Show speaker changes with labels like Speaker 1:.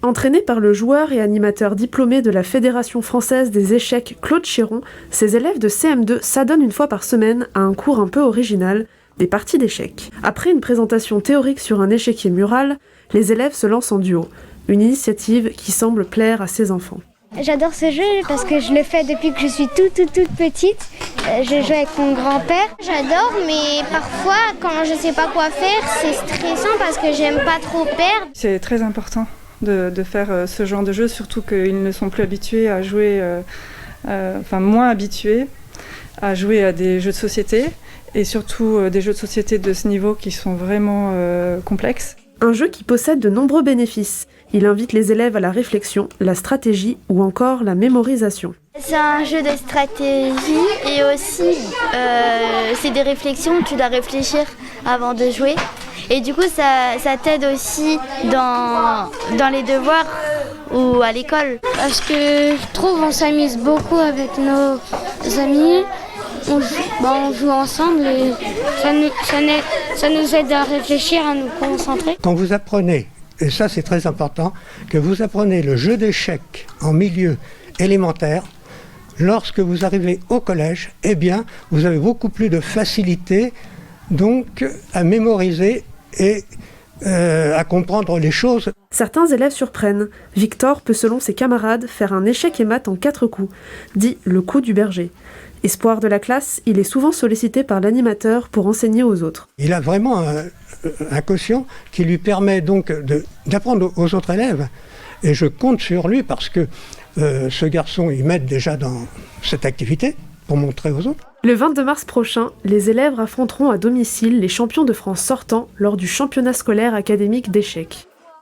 Speaker 1: Entraîné par le joueur et animateur diplômé de la Fédération française des échecs Claude Chiron, ses élèves de CM2 s'adonnent une fois par semaine à un cours un peu original, des parties d'échecs. Après une présentation théorique sur un échiquier mural, les élèves se lancent en duo, une initiative qui semble plaire à ces enfants.
Speaker 2: J'adore ce jeu parce que je le fais depuis que je suis toute petite. Je joue avec mon grand-père. J'adore, mais parfois, quand je ne sais pas quoi faire, c'est stressant parce que j'aime pas trop perdre.
Speaker 3: C'est très important de faire ce genre de jeu, surtout qu'ils ne sont plus habitués à jouer, moins habitués à jouer à des jeux de société, et surtout des jeux de société de ce niveau qui sont vraiment complexes.
Speaker 1: Un jeu qui possède de nombreux bénéfices. Il invite les élèves à la réflexion, la stratégie ou encore la mémorisation.
Speaker 2: C'est un jeu de stratégie et aussi c'est des réflexions, tu dois réfléchir avant de jouer. Et du coup ça t'aide aussi dans les devoirs ou à l'école. Parce que je trouve on s'amuse beaucoup avec nos amis. On joue ensemble et ça nous aide à réfléchir, à nous concentrer.
Speaker 4: Quand vous apprenez, et ça c'est très important, que vous apprenez le jeu d'échecs en milieu élémentaire, lorsque vous arrivez au collège, eh bien, vous avez beaucoup plus de facilité donc à mémoriser et à comprendre les choses.
Speaker 1: Certains élèves surprennent. Victor peut, selon ses camarades, faire un échec et mat en 4 coups, dit le coup du berger. Espoir de la classe, il est souvent sollicité par l'animateur pour enseigner aux autres.
Speaker 4: Il a vraiment un quotient qui lui permet donc d'apprendre aux autres élèves. Et je compte sur lui parce que ce garçon, il m'aide déjà dans cette activité pour montrer aux autres.
Speaker 1: Le 22 mars prochain, les élèves affronteront à domicile les champions de France sortants lors du championnat scolaire académique d'échecs.